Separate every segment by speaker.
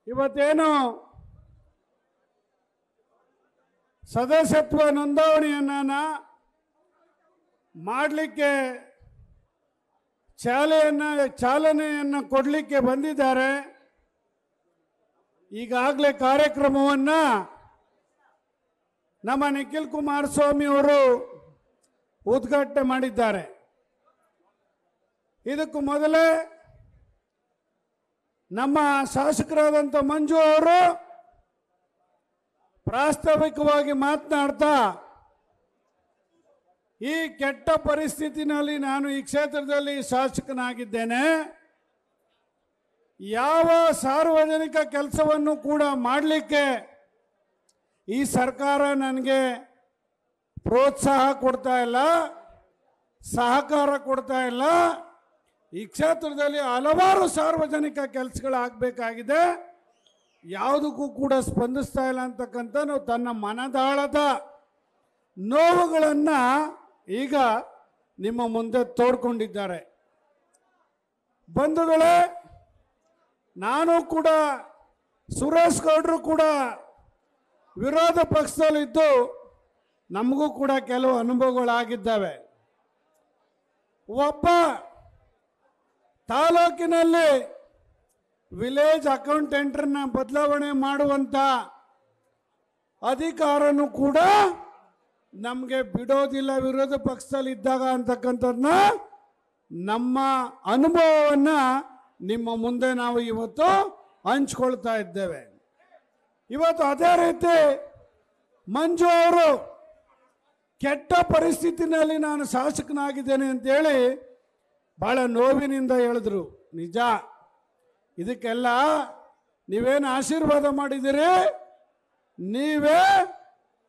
Speaker 1: ಇವತ್ತೇನು ಸದಸ್ಯತ್ವ ನೋಂದಣಿಯನ್ನ ಮಾಡಲಿಕ್ಕೆ ಚಾಲನೆಯನ್ನು ಕೊಡಲಿಕ್ಕೆ ಬಂದಿದ್ದಾರೆ. ಈಗಾಗಲೇ ಕಾರ್ಯಕ್ರಮವನ್ನು ನಮ್ಮ ನಿಖಿಲ್ ಕುಮಾರಸ್ವಾಮಿ ಅವರು ಉದ್ಘಾಟನೆ ಮಾಡಿದ್ದಾರೆ. ಇದಕ್ಕೂ ಮೊದಲೇ ನಮ್ಮ ಶಾಸಕರಾದಂಥ ಮಂಜು ಅವರು ಪ್ರಾಸ್ತಾವಿಕವಾಗಿ ಮಾತನಾಡ್ತಾ ಈ ಕೆಟ್ಟ ಪರಿಸ್ಥಿತಿನಲ್ಲಿ ನಾನು ಈ ಕ್ಷೇತ್ರದಲ್ಲಿ ಶಾಸಕನಾಗಿದ್ದೇನೆ, ಯಾವ ಸಾರ್ವಜನಿಕ ಕೆಲಸವನ್ನು ಕೂಡ ಮಾಡಲಿಕ್ಕೆ ಈ ಸರ್ಕಾರ ನನಗೆ ಪ್ರೋತ್ಸಾಹ ಕೊಡ್ತಾ ಇಲ್ಲ, ಸಹಕಾರ ಕೊಡ್ತಾ ಇಲ್ಲ. ಈ ಕ್ಷೇತ್ರದಲ್ಲಿ ಹಲವಾರು ಸಾರ್ವಜನಿಕ ಕೆಲಸಗಳಾಗಬೇಕಾಗಿದೆ, ಯಾವುದಕ್ಕೂ ಕೂಡ ಸ್ಪಂದಿಸ್ತಾ ಇಲ್ಲ ಅಂತಕ್ಕಂಥ ತನ್ನ ಮನದಾಳದ ನೋವುಗಳನ್ನು ಈಗ ನಿಮ್ಮ ಮುಂದೆ ತೋಡ್ಕೊಂಡಿದ್ದಾರೆ. ಬಂಧುಗಳೇ, ನಾನು ಕೂಡ ಸುರೇಶ್ ಗೌಡರು ಕೂಡ ವಿರೋಧ ಪಕ್ಷದಲ್ಲಿದ್ದು ನಮಗೂ ಕೂಡ ಕೆಲವು ಅನುಭವಗಳಾಗಿದ್ದಾವೆ. ಒಬ್ಬ ತಾಲೂಕಿನಲ್ಲಿ ವಿಲೇಜ್ ಅಕೌಂಟೆಂಟ್ರನ್ನ ಬದಲಾವಣೆ ಮಾಡುವಂಥ ಅಧಿಕಾರನೂ ಕೂಡ ನಮಗೆ ಬಿಡೋದಿಲ್ಲ ವಿರೋಧ ಪಕ್ಷದಲ್ಲಿ ಇದ್ದಾಗ ಅಂತಕ್ಕಂಥದ್ದನ್ನ ನಮ್ಮ ಅನುಭವವನ್ನು ನಿಮ್ಮ ಮುಂದೆ ನಾವು ಇವತ್ತು ಹಂಚ್ಕೊಳ್ತಾ ಇದ್ದೇವೆ. ಇವತ್ತು ಅದೇ ರೀತಿ ಮಂಜು ಅವರು ಕೆಟ್ಟ ಪರಿಸ್ಥಿತಿನಲ್ಲಿ ನಾನು ಶಾಸಕನಾಗಿದ್ದೇನೆ ಅಂತೇಳಿ ಭಾಳ ನೋವಿನಿಂದ ಹೇಳಿದ್ರು. ನಿಜ, ಇದಕ್ಕೆಲ್ಲ ನೀವೇನು ಆಶೀರ್ವಾದ ಮಾಡಿದ್ದೀರಿ, ನೀವೇ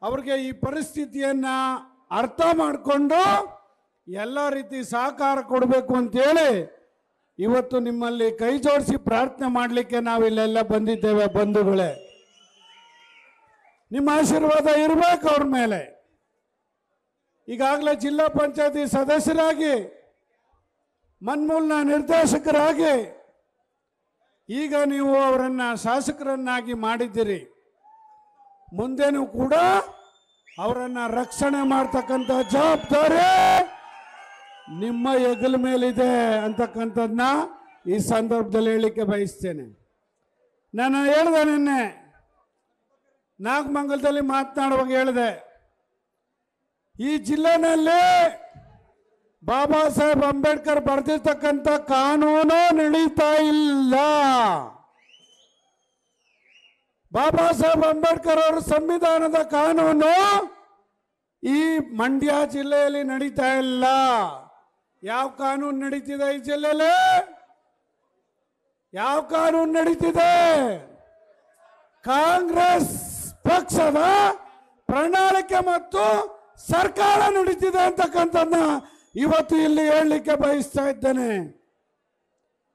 Speaker 1: ಅವ್ರಿಗೆ ಈ ಪರಿಸ್ಥಿತಿಯನ್ನು ಅರ್ಥ ಮಾಡಿಕೊಂಡು ಎಲ್ಲ ರೀತಿ ಸಹಕಾರ ಕೊಡಬೇಕು ಅಂತೇಳಿ ಇವತ್ತು ನಿಮ್ಮಲ್ಲಿ ಕೈ ಜೋಡಿಸಿ ಪ್ರಾರ್ಥನೆ ಮಾಡಲಿಕ್ಕೆ ನಾವಿಲ್ಲೆಲ್ಲ ಬಂದಿದ್ದೇವೆ. ಬಂಧುಗಳೇ, ನಿಮ್ಮ ಆಶೀರ್ವಾದ ಇರಬೇಕು ಅವ್ರ ಮೇಲೆ. ಈಗಾಗಲೇ ಜಿಲ್ಲಾ ಪಂಚಾಯತಿ ಸದಸ್ಯರಾಗಿ, ಮನ್ಮೂಲ್ನ ನಿರ್ದೇಶಕರಾಗಿ ಈಗ ನೀವು ಅವರನ್ನು ಶಾಸಕರನ್ನಾಗಿ ಮಾಡಿದ್ದೀರಿ. ಮುಂದೇನೂ ಕೂಡ ಅವರನ್ನು ರಕ್ಷಣೆ ಮಾಡ್ತಕ್ಕಂಥ ಜವಾಬ್ದಾರಿ ನಿಮ್ಮ ಹೆಗಲ ಮೇಲಿದೆ ಅಂತಕ್ಕಂಥದ್ದನ್ನ ಈ ಸಂದರ್ಭದಲ್ಲಿ ಹೇಳಲಿಕ್ಕೆ ಬಯಸ್ತೇನೆ. ನಾನು ಹೇಳಿದೆ, ನಿನ್ನೆ ನಾಗಮಂಗಲದಲ್ಲಿ ಮಾತನಾಡುವಾಗ ಹೇಳಿದೆ, ಈ ಜಿಲ್ಲೆನಲ್ಲಿ ಬಾಬಾ ಸಾಹೇಬ್ ಅಂಬೇಡ್ಕರ್ ಬರೆದಿರ್ತಕ್ಕಂಥ ಕಾನೂನು ನಡೀತಾ ಇಲ್ಲ. ಬಾಬಾ ಸಾಹೇಬ್ ಅಂಬೇಡ್ಕರ್ ಅವರ ಸಂವಿಧಾನದ ಕಾನೂನು ಈ ಮಂಡ್ಯ ಜಿಲ್ಲೆಯಲ್ಲಿ ನಡೀತಾ ಇಲ್ಲ. ಯಾವ ಕಾನೂನು ನಡೀತಿದೆ ಈ ಜಿಲ್ಲೆಯಲ್ಲಿ? ಯಾವ ಕಾನೂನು ನಡೀತಿದೆ? ಕಾಂಗ್ರೆಸ್ ಪಕ್ಷದ ಪ್ರಣಾಳಿಕೆ ಮತ್ತು ಸರ್ಕಾರ ನಡೀತಿದೆ ಅಂತಕ್ಕಂಥದ್ದನ್ನ ಇವತ್ತು ಇಲ್ಲಿ ಹೇಳಲಿಕ್ಕೆ ಬಯಸ್ತಾ ಇದ್ದೇನೆ.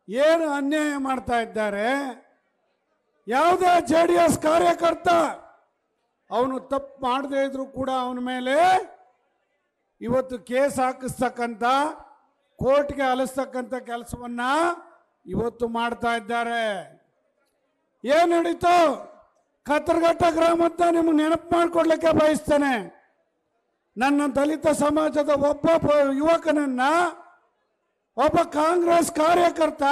Speaker 1: ಏನು ಅನ್ಯಾಯ ಮಾಡ್ತಾ ಇದ್ದಾರೆ. ಯಾವುದೇ JDS ಕಾರ್ಯಕರ್ತ ಅವನು ತಪ್ಪು ಮಾಡದೇ ಇದ್ರು ಕೂಡ ಅವನ ಮೇಲೆ ಇವತ್ತು ಕೇಸ್ ಹಾಕಿಸ್ತಕ್ಕಂಥ, ಕೋರ್ಟ್ಗೆ ಅಲಿಸ್ತಕ್ಕಂಥ ಕೆಲಸವನ್ನ ಇವತ್ತು ಮಾಡ್ತಾ ಇದ್ದಾರೆ. ಏನು ನಡೀತು ಕತ್ತರಘಟ್ಟ ಗ್ರಾಮದ ನಿಮಗೆ ನೆನಪು ಮಾಡಿಕೊಡ್ಲಿಕ್ಕೆ ಬಯಸ್ತೇನೆ. ನನ್ನ ದಲಿತ ಸಮಾಜದ ಒಬ್ಬ ಯುವಕನನ್ನ ಒಬ್ಬ ಕಾಂಗ್ರೆಸ್ ಕಾರ್ಯಕರ್ತ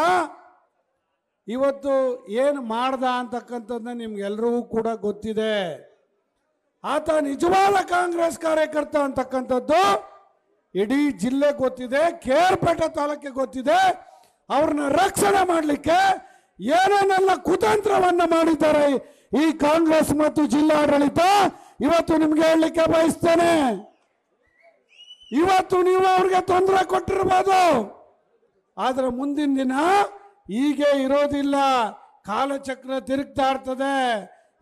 Speaker 1: ಇವತ್ತು ಏನು ಮಾಡ್ದ ಅಂತಕ್ಕಂಥದ್ದನ್ನ ನಿಮ್ಗೆಲ್ರಿಗೂ ಕೂಡ ಗೊತ್ತಿದೆ. ಆತ ನಿಜವಾದ ಕಾಂಗ್ರೆಸ್ ಕಾರ್ಯಕರ್ತ ಅಂತಕ್ಕಂಥದ್ದು ಇಡೀ ಜಿಲ್ಲೆ ಗೊತ್ತಿದೆ, ಕೇರ್ಪೇಟೆ ತಾಲೂಕಿಗೆ ಗೊತ್ತಿದೆ. ಅವ್ರನ್ನ ರಕ್ಷಣೆ ಮಾಡಲಿಕ್ಕೆ ಏನೇನೆಲ್ಲ ಕುತಂತ್ರವನ್ನ ಮಾಡಿದ್ದಾರೆ ಈ ಕಾಂಗ್ರೆಸ್ ಮತ್ತು ಜಿಲ್ಲಾಡಳಿತ ಇವತ್ತು ನಿಮ್ಗೆ ಹೇಳಲಿಕ್ಕೆ ಬಯಸ್ತೇನೆ. ಇವತ್ತು ನೀವು ಅವ್ರಿಗೆ ತೊಂದರೆ ಕೊಟ್ಟಿರ್ಬೋದು, ಆದ್ರೆ ಮುಂದಿನ ದಿನ ಹೀಗೆ ಇರೋದಿಲ್ಲ. ಕಾಲಚಕ್ರ ತಿರುಗ್ತಾ ಇರ್ತದೆ.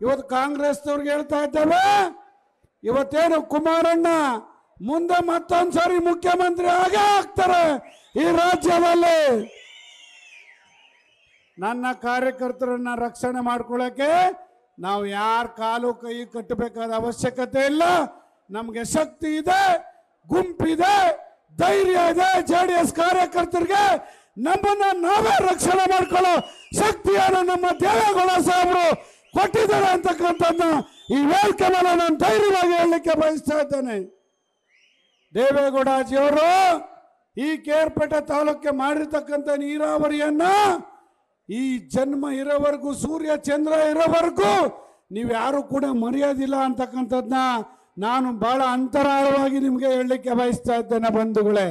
Speaker 1: ಇವತ್ತು ಕಾಂಗ್ರೆಸ್ನವ್ರಿಗೆ ಹೇಳ್ತಾ ಇದ್ದೇವೆ, ಇವತ್ತೇನು ಕುಮಾರಣ್ಣ ಮುಂದೆ ಮತ್ತೊಂದ್ಸರಿ ಮುಖ್ಯಮಂತ್ರಿ ಆಗೇ ಆಗ್ತಾರೆ ಈ ರಾಜ್ಯದಲ್ಲಿ. ನನ್ನ ಕಾರ್ಯಕರ್ತರನ್ನ ರಕ್ಷಣೆ ಮಾಡ್ಕೊಳ್ಳೋಕೆ ನಾವು ಯಾರ ಕಾಲು ಕೈ ಕಟ್ಟಬೇಕಾದ ಅವಶ್ಯಕತೆ ಇಲ್ಲ. ನಮಗೆ ಶಕ್ತಿ ಇದೆ, ಗುಂಪಿದೆ, ಧೈರ್ಯ ಇದೆ. JDS ಕಾರ್ಯಕರ್ತರಿಗೆ ನಮ್ಮನ್ನ ನಾವೇ ರಕ್ಷಣೆ ಮಾಡ್ಕೊಳ್ಳೋ ಶಕ್ತಿಯನ್ನು ನಮ್ಮ ದೇವೇಗೌಡ ಸಾಹೇಬರು ಕೊಟ್ಟಿದ್ದಾರೆ ಅಂತಕ್ಕಂಥದ್ದನ್ನ ಈ ವೇದಿಕೆ ಮೇಲೆ ನಾನು ಧೈರ್ಯವಾಗಿ ಹೇಳಲಿಕ್ಕೆ ಬಯಸ್ತಾ ಇದ್ದೇನೆ. ದೇವೇಗೌಡಜಿಯವರು ಈ ಕೇರ್ಪೇಟೆ ತಾಲೂಕಿಗೆ ಮಾಡಿರ್ತಕ್ಕಂಥ ನೀರಾವರಿಯನ್ನ ಈ ಜನ್ಮ ಇರೋವರೆಗೂ, ಸೂರ್ಯ ಚಂದ್ರ ಇರೋವರೆಗೂ ನೀವ್ಯಾರು ಕೂಡ ಮರೆಯೋದಿಲ್ಲ ಅಂತಕ್ಕಂಥದ್ದನ್ನ ನಾನು ಬಹಳ ಅಂತರಾಳವಾಗಿ ನಿಮಗೆ ಹೇಳಲಿಕ್ಕೆ ಬಯಸ್ತಾ ಇದ್ದೇನೆ ಬಂಧುಗಳೇ.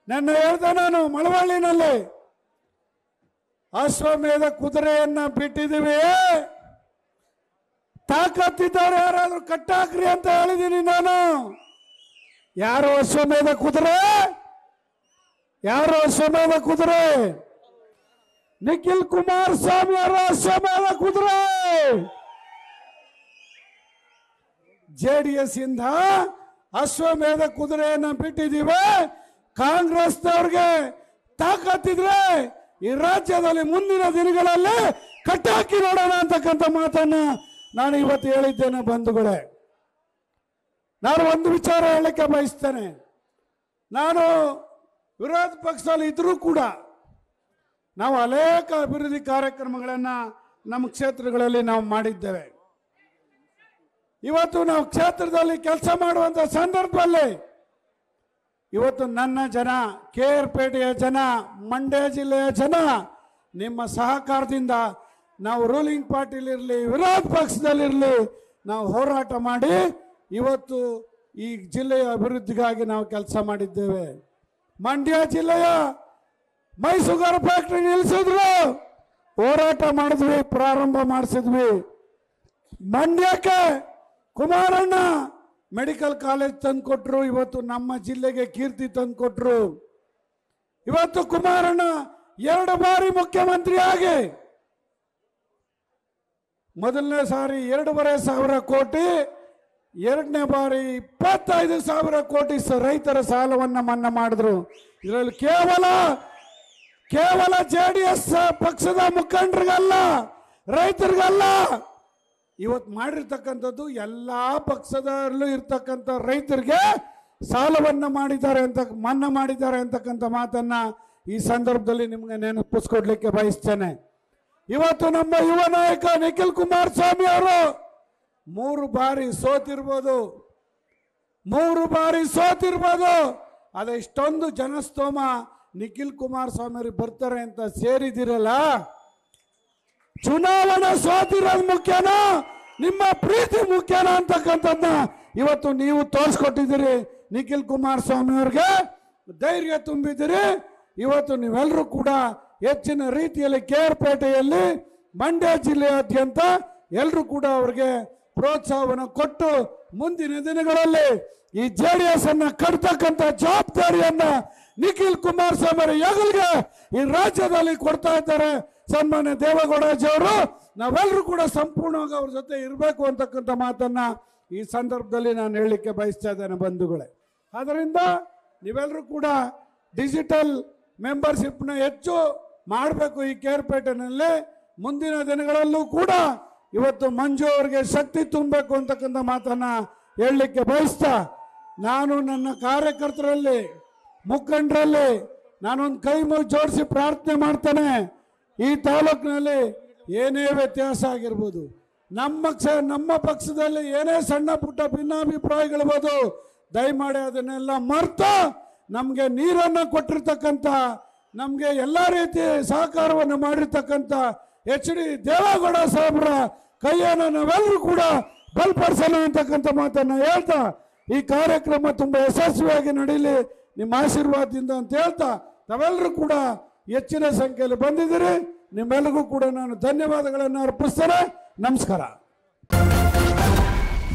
Speaker 1: ನನ್ನ ಹೇಳ್ದೆ, ನಾನು ಮಳವಳ್ಳಿನಲ್ಲಿ ಅಶ್ವಮೇಧ ಕುದುರೆಯನ್ನ ಬಿಟ್ಟಿದ್ದೀವಿ, ತಾಕತ್ತಿದ್ದಾರೆ ಯಾರಾದ್ರೂ ಕಟ್ಟಾಕ್ರಿ ಅಂತ ಹೇಳಿದ್ದೀನಿ ನಾನು. ಯಾರು ಅಶ್ವಮೇಧ ಕುದುರೆ? ಯಾರು ಅಶ್ವಮೇಧ ಕುದುರೆ? ನಿಖಿಲ್ ಕುಮಾರಸ್ವಾಮಿ ಅವರ ಅಶ್ವಮೇಧ ಕುದುರೆ. JDS ಇಂದ ಅಶ್ವಮೇಧ ಕುದುರೆಯನ್ನ ಬಿಟ್ಟಿದ್ದೀವಿ. ಕಾಂಗ್ರೆಸ್ನವ್ರಿಗೆ ತಾಕತ್ತಿದ್ರೆ ಈ ರಾಜ್ಯದಲ್ಲಿ ಮುಂದಿನ ದಿನಗಳಲ್ಲಿ ಕಟ್ಟಾಕಿ ನೋಡೋಣ ಅಂತಕ್ಕಂಥ ಮಾತನ್ನ ನಾನು ಇವತ್ತು ಹೇಳಿದ್ದೇನೆ ಬಂಧುಗಳೇ. ನಾನು ಒಂದು ವಿಚಾರ ಹೇಳಕ್ಕೆ ಬಯಸ್ತೇನೆ. ನಾನು ವಿರೋಧ ಪಕ್ಷದಲ್ಲಿ ಇದ್ರೂ ಕೂಡ ನಾವು ಅನೇಕ ಅಭಿವೃದ್ಧಿ ಕಾರ್ಯಕ್ರಮಗಳನ್ನು ನಮ್ಮ ಕ್ಷೇತ್ರಗಳಲ್ಲಿ ನಾವು ಮಾಡಿದ್ದೇವೆ. ಇವತ್ತು ನಾವು ಕ್ಷೇತ್ರದಲ್ಲಿ ಕೆಲಸ ಮಾಡುವಂತ ಸಂದರ್ಭದಲ್ಲಿ ಇವತ್ತು ನನ್ನ ಜನ, ಕೇರ್ಪೇಟೆಯ ಜನ, ಮಂಡ್ಯ ಜಿಲ್ಲೆಯ ಜನ ನಿಮ್ಮ ಸಹಕಾರದಿಂದ ನಾವು ರೂಲಿಂಗ್ ಪಾರ್ಟಿಲಿರಲಿ, ವಿರೋಧ ಪಕ್ಷದಲ್ಲಿರಲಿ ನಾವು ಹೋರಾಟ ಮಾಡಿ ಇವತ್ತು ಈ ಜಿಲ್ಲೆಯ ಅಭಿವೃದ್ಧಿಗಾಗಿ ನಾವು ಕೆಲಸ ಮಾಡಿದ್ದೇವೆ. ಮಂಡ್ಯ ಜಿಲ್ಲೆಯ ಮೈಸೂಗರ್ ಫ್ಯಾಕ್ಟರಿ ನಿಲ್ಲಿಸಿದ್ರು, ಹೋರಾಟ ಮಾಡಿದ್ವಿ, ಪ್ರಾರಂಭ ಮಾಡಿಸಿದ್ವಿ. ಮಂಡ್ಯಕ್ಕೆ ಕುಮಾರಣ್ಣ ಮೆಡಿಕಲ್ ಕಾಲೇಜ್ ತಂದುಕೊಟ್ರು, ಇವತ್ತು ನಮ್ಮ ಜಿಲ್ಲೆಗೆ ಕೀರ್ತಿ ತಂದುಕೊಟ್ರು. ಇವತ್ತು ಕುಮಾರಣ್ಣ 2 ಬಾರಿ ಮುಖ್ಯಮಂತ್ರಿಯಾಗಿ ಮೊದಲನೇ ಸಾರಿ 2,500 ಕೋಟಿ, ಎರಡನೇ ಬಾರಿ 25,000 ಕೋಟಿ ರೈತರ ಸಾಲವನ್ನು ಮನ್ನಾ ಮಾಡಿದ್ರು. ಇದರಲ್ಲಿ ಕೇವಲ JDS ಪಕ್ಷದ ಮುಖಂಡರಿಗಲ್ಲ, ರೈತರಿಗಲ್ಲ, ಇವತ್ತು ಮಾಡಿರ್ತಕ್ಕಂಥದ್ದು ಎಲ್ಲಾ ಪಕ್ಷದಲ್ಲೂ ಇರ್ತಕ್ಕಂಥ ರೈತರಿಗೆ ಸಾಲವನ್ನ ಮಾಡಿದ್ದಾರೆ ಅಂತ, ಮನ್ನಾ ಮಾಡಿದ್ದಾರೆ ಅಂತಕ್ಕಂಥ ಮಾತನ್ನ ಈ ಸಂದರ್ಭದಲ್ಲಿ ನಿಮಗೆ ನೆನಪಿಸ್ಕೊಡ್ಲಿಕ್ಕೆ ಬಯಸ್ತೇನೆ. ಇವತ್ತು ನಮ್ಮ ಯುವ ನಾಯಕ ನಿಖಿಲ್ ಕುಮಾರಸ್ವಾಮಿ ಅವರು 3 ಬಾರಿ ಸೋತಿರ್ಬೋದು, 3 ಬಾರಿ ಸೋತಿರ್ಬೋದು. ಅದ ಇಷ್ಟೊಂದು ಜನಸ್ತೋಮ ನಿಖಿಲ್ ಕುಮಾರಸ್ವಾಮಿ ಅವರು ಬರ್ತಾರೆ ಅಂತ ಸೇರಿದಿರಲ್ಲ. ಚುನಾವಣೆ ಸೋತಿರೋದು ಮುಖ್ಯನಾ, ನಿಮ್ಮ ಪ್ರೀತಿ ಮುಖ್ಯನಾ ಅಂತಕ್ಕಂಥದ್ದನ್ನ ಇವತ್ತು ನೀವು ತೋರಿಸ್ಕೊಟ್ಟಿದ್ದೀರಿ. ನಿಖಿಲ್ ಕುಮಾರಸ್ವಾಮಿ ಅವ್ರಿಗೆ ಧೈರ್ಯ ತುಂಬಿದ್ದೀರಿ. ಇವತ್ತು ನೀವೆಲ್ಲರೂ ಕೂಡ ಹೆಚ್ಚಿನ ರೀತಿಯಲ್ಲಿ ಕೇರ್ಪೇಟೆಯಲ್ಲಿ, ಮಂಡ್ಯ ಜಿಲ್ಲೆಯಾದ್ಯಂತ ಎಲ್ಲರೂ ಕೂಡ ಅವರಿಗೆ ಪ್ರೋತ್ಸಾಹವನ್ನು ಕೊಟ್ಟು ಮುಂದಿನ ದಿನಗಳಲ್ಲಿ ಈ JDS ಅನ್ನ ಕಟ್ತಕ್ಕಂಥ ಜವಾಬ್ದಾರಿಯನ್ನ ನಿಖಿಲ್ ಕುಮಾರಸ್ವಾಮಿ ಹೆಗಲಿಗೆ ಈ ರಾಜ್ಯದಲ್ಲಿ ಕೊಡ್ತಾ ಇದ್ದಾರೆ. ಸನ್ಮಾನ್ಯ ದೇವೇಗೌಡಜಿಯವರು ನಾವೆಲ್ಲರೂ ಕೂಡ ಸಂಪೂರ್ಣವಾಗಿ ಅವ್ರ ಜೊತೆ ಇರಬೇಕು ಅಂತಕ್ಕಂಥ ಮಾತನ್ನ ಈ ಸಂದರ್ಭದಲ್ಲಿ ನಾನು ಹೇಳಲಿಕ್ಕೆ ಬಯಸ್ತಾ ಇದ್ದೇನೆ ಬಂಧುಗಳೇ. ಆದ್ದರಿಂದ ನೀವೆಲ್ಲರೂ ಕೂಡ ಡಿಜಿಟಲ್ ಮೆಂಬರ್ಶಿಪ್ನ ಹೆಚ್ಚು ಮಾಡಬೇಕು ಈ ಕೇರ್ಪೇಟೆನಲ್ಲಿ. ಮುಂದಿನ ದಿನಗಳಲ್ಲೂ ಕೂಡ ಇವತ್ತು ಮಂಜು ಅವರಿಗೆ ಶಕ್ತಿ ತುಂಬಬೇಕು ಅಂತಕ್ಕಂಥ ಮಾತನ್ನ ಹೇಳಲಿಕ್ಕೆ ಬಯಸ್ತಾ, ನಾನು ನನ್ನ ಕಾರ್ಯಕರ್ತರಲ್ಲಿ, ಮುಖಂಡರಲ್ಲಿ ನಾನೊಂದು ಕೈ ಜೋಡಿಸಿ ಪ್ರಾರ್ಥನೆ ಮಾಡ್ತೇನೆ. ಈ ತಾಲೂಕಿನಲ್ಲಿ ಏನೇ ವ್ಯತ್ಯಾಸ ಆಗಿರ್ಬೋದು, ನಮ್ಮ ಪಕ್ಷದಲ್ಲಿ ಏನೇ ಸಣ್ಣ ಪುಟ್ಟ ಭಿನ್ನಾಭಿಪ್ರಾಯಗಳಿರ್ಬೋದು, ದಯಮಾಡಿ ಅದನ್ನೆಲ್ಲ ಮರೆತು ನಮಗೆ ನೀರನ್ನು ಕೊಟ್ಟಿರ್ತಕ್ಕಂಥ, ನಮಗೆ ಎಲ್ಲ ರೀತಿ ಸಹಕಾರವನ್ನು ಮಾಡಿರ್ತಕ್ಕಂಥ HD ದೇವೇಗೌಡ ಸಾಹೇಬರ ಕೈಯನ್ನು ನಾವೆಲ್ಲರೂ ಕೂಡ ಬಲಪಡಿಸೋಣ ಅಂತಕ್ಕಂಥ ಮಾತನ್ನು ಹೇಳ್ತಾ, ಈ ಕಾರ್ಯಕ್ರಮ ತುಂಬಾ ಯಶಸ್ವಿಯಾಗಿ ನಡೀಲಿ ನಿಮ್ಮ ಆಶೀರ್ವಾದದಿಂದ ಅಂತ ಹೇಳ್ತಾ, ತಾವೆಲ್ಲರೂ ಕೂಡ ಹೆಚ್ಚಿನ ಸಂಖ್ಯೆಯಲ್ಲಿ ಬಂದಿದ್ದೀರಿ. ನಿಮ್ಮೆಲ್ಲರಿಗೂ ಕೂಡ ನಾನು ಧನ್ಯವಾದಗಳನ್ನು ಅರ್ಪಿಸ್ತೇನೆ. ನಮಸ್ಕಾರ.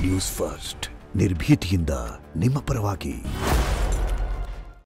Speaker 2: ನ್ಯೂಸ್ ಫಸ್ಟ್, ನಿರ್ಭೀತಿಯಿಂದ ನಿಮ್ಮ ಪರವಾಗಿ.